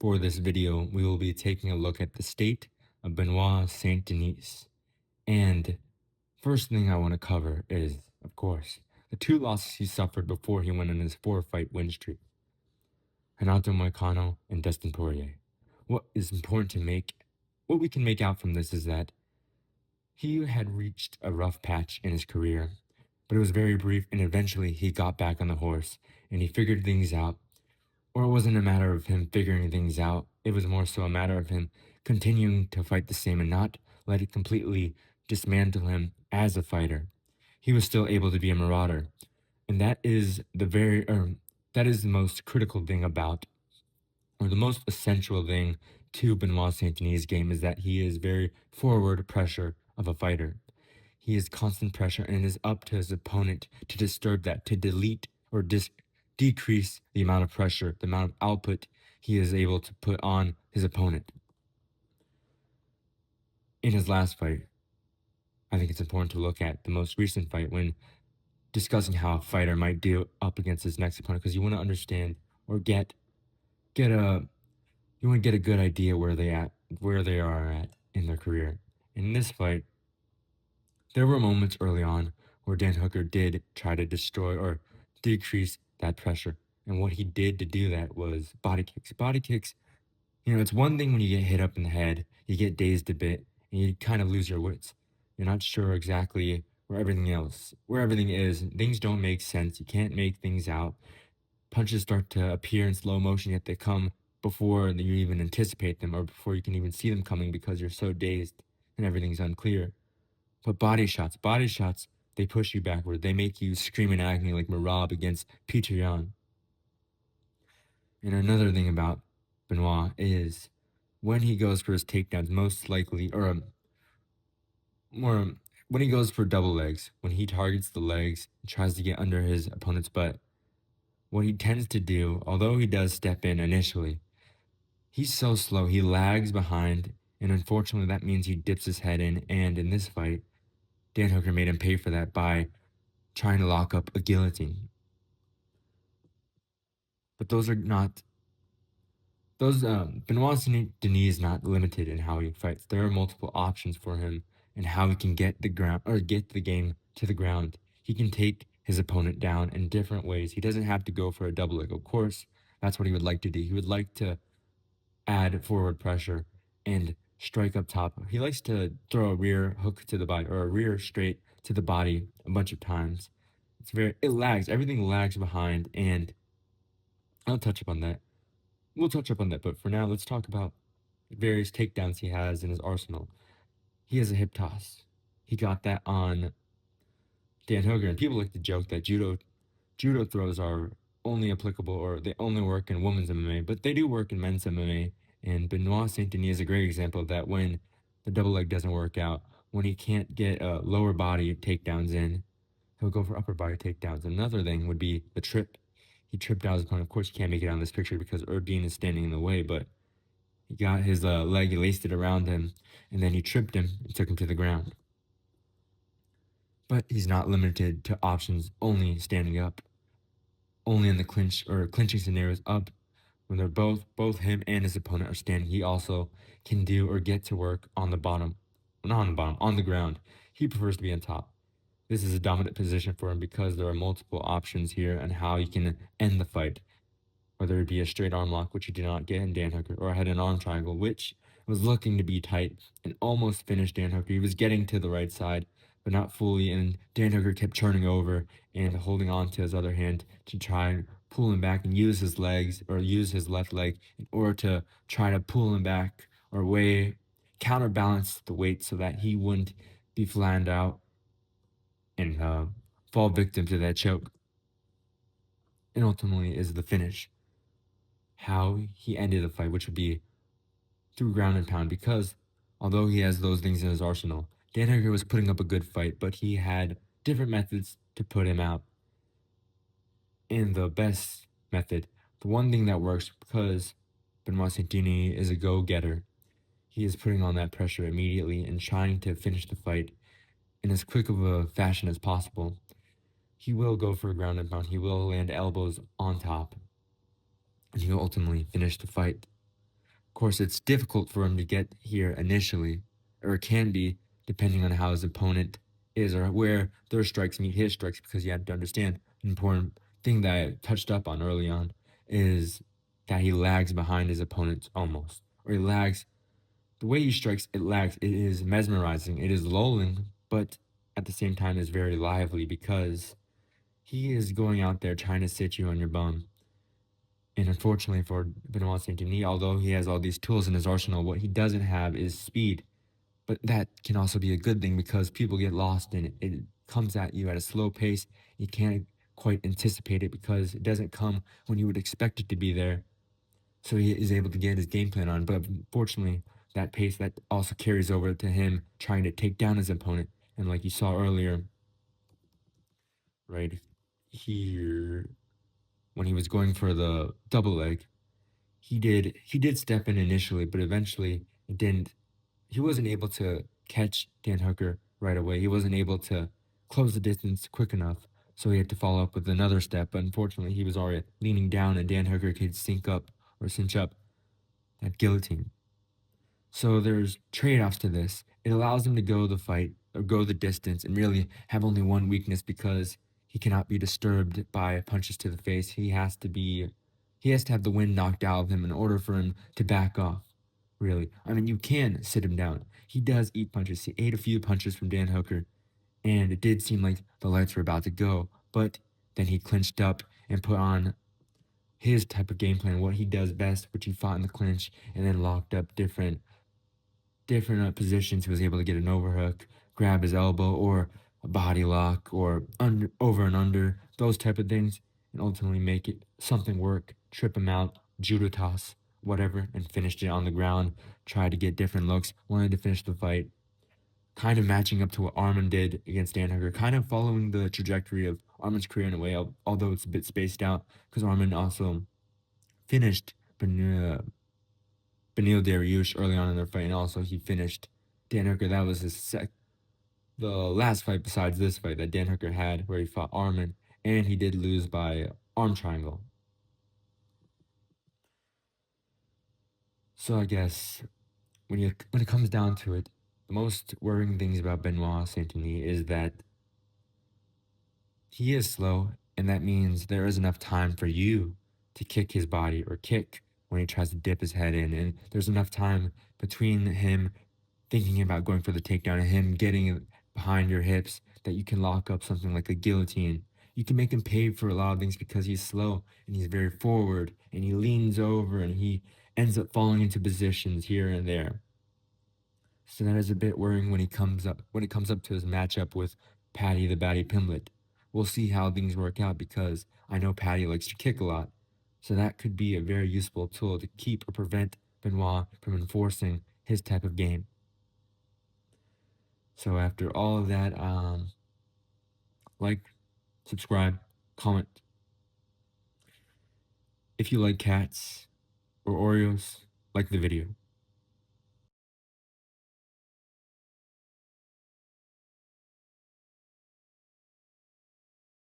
For this video, we will be taking a look at the state of Benoit Saint-Denis. And first thing I want to cover is, of course, the two losses he suffered before he went on his four-fight win streak. Renato Moicano and Dustin Poirier. What we can make out from this is that he had reached a rough patch in his career, but it was very brief, and eventually he got back on the horse and he figured things out. Or it wasn't a matter of him figuring things out, it was more so a matter of him continuing to fight the same and not let it completely dismantle him as a fighter. He was still able to be a marauder. And that is the most critical thing about, or the most essential thing to Benoit Saint-Denis' game, is that he is very forward pressure of a fighter. He is constant pressure, and it is up to his opponent to disturb that, to delete or decrease the amount of pressure, the amount of output he is able to put on his opponent. In his last fight, I think it's important to look at the most recent fight when discussing how a fighter might deal up against his next opponent, because you want to understand or get a good idea where they are at in their career. In this fight, there were moments early on where Dan Hooker did try to destroy or decrease that pressure. And what he did to do that was body kicks. Body kicks, it's one thing when you get hit up in the head, you get dazed a bit, and you kind of lose your wits. You're not sure exactly where everything is. Things don't make sense. You can't make things out. Punches start to appear in slow motion, yet they come before you even anticipate them or before you can even see them coming because you're so dazed and everything's unclear. But body shots, they push you backward. They make you scream in agony like Marab against Peter Yan. And another thing about Benoit is when he goes for his takedowns, when he goes for double legs, when he targets the legs and tries to get under his opponent's butt, what he tends to do, although he does step in initially, he's so slow, he lags behind, and unfortunately that means he dips his head in, and in this fight, Dan Hooker made him pay for that by trying to lock up a guillotine. But Benoit Saint-Denis is not limited in how he fights. There are multiple options for him and how he can get the game to the ground. He can take his opponent down in different ways. He doesn't have to go for a double leg. Of course, that's what he would like to do. He would like to add forward pressure and strike up top. He likes to throw a rear hook to the body or a rear straight to the body a bunch of times. It lags. Everything lags behind, and I'll touch upon that. We'll touch up on that, but for now, let's talk about various takedowns he has in his arsenal. He has a hip toss. He got that on Dan Hooker, and people like to joke that judo throws are only applicable, or they only work in women's MMA, but they do work in men's MMA. And Benoit Saint-Denis is a great example of that. When the double leg doesn't work out, when he can't get lower body takedowns in, he'll go for upper body takedowns. Another thing would be the trip. He tripped out his opponent. Of course, you can't make it on this picture because Erdine is standing in the way, but he got his leg, he laced it around him, and then he tripped him and took him to the ground. But he's not limited to options only standing up, only in the clinching scenarios up. When they're both him and his opponent are standing, he also can do or get to work on the bottom. Not on the bottom, on the ground. He prefers to be on top. This is a dominant position for him because there are multiple options here on how you can end the fight. Whether it be a straight arm lock, which he did not get in Dan Hooker, or a head and arm triangle, which was looking to be tight and almost finished Dan Hooker. He was getting to the right side, but not fully, and Dan Hooker kept turning over and holding on to his other hand to try and pull him back and use his legs or use his left leg in order to try to pull him back or counterbalance the weight so that he wouldn't be flattened out and fall victim to that choke. And ultimately is the finish. How he ended the fight, which would be through ground and pound, because although he has those things in his arsenal, Dan Hooker was putting up a good fight, but he had different methods to put him out. And the best method, the one thing that works, because Benoit Saint-Denis is a go-getter, he is putting on that pressure immediately and trying to finish the fight in as quick of a fashion as possible. He will go for a ground and pound. He will land elbows on top, and he will ultimately finish the fight. course, it's difficult for him to get here initially, or it can be, depending on how his opponent is or where their strikes meet his strikes, because you have to understand an important thing that I touched up on early on is that he lags behind his opponents almost, or he lags. The way he strikes, it lags. It is mesmerizing. It is lulling, but at the same time is very lively because he is going out there trying to sit you on your bum. And unfortunately for Benoit Saint-Denis, although he has all these tools in his arsenal, what he doesn't have is speed. But that can also be a good thing because people get lost in it. It comes at you at a slow pace. You can't quite anticipate it because it doesn't come when you would expect it to be there. So he is able to get his game plan on. But unfortunately, that pace that also carries over to him trying to take down his opponent. And like you saw earlier, right here, when he was going for the double leg, he did step in initially, but eventually it didn't. He wasn't able to catch Dan Hooker right away. He wasn't able to close the distance quick enough, so he had to follow up with another step. But unfortunately, he was already leaning down, and Dan Hooker could cinch up that guillotine. So there's trade-offs to this. It allows him to go the fight or go the distance and really have only one weakness because he cannot be disturbed by punches to the face. He has to have the wind knocked out of him in order for him to back off. Really. I mean, you can sit him down. He does eat punches. He ate a few punches from Dan Hooker, and it did seem like the lights were about to go, but then he clinched up and put on his type of game plan, what he does best, which he fought in the clinch and then locked up different positions. He was able to get an overhook, grab his elbow, or a body lock, or over and under, those type of things, and ultimately make it something work, trip him out, judo toss, whatever, and finished it on the ground. Tried to get different looks, wanted to finish the fight, kind of matching up to what Arman did against Dan Hooker, kind of following the trajectory of Arman's career in a way, although it's a bit spaced out, because Arman also finished Benil Dariush early on in their fight, and also he finished Dan Hooker. That was the last fight besides this fight that Dan Hooker had, where he fought Arman, and he did lose by arm triangle. So I guess when it comes down to it, the most worrying things about Benoit Saint-Denis is that he is slow, and that means there is enough time for you to kick his body or kick when he tries to dip his head in, and there's enough time between him thinking about going for the takedown and him getting behind your hips that you can lock up something like a guillotine. You can make him pay for a lot of things because he's slow and he's very forward and he leans over and he ends up falling into positions here and there. So that is a bit worrying when it comes up to his matchup with Paddy the Batty Pimblett. We'll see how things work out because I know Paddy likes to kick a lot. So that could be a very useful tool to keep or prevent Benoit from enforcing his type of game. So after all of that, like, subscribe, comment. If you like cats or Oreos, like the video.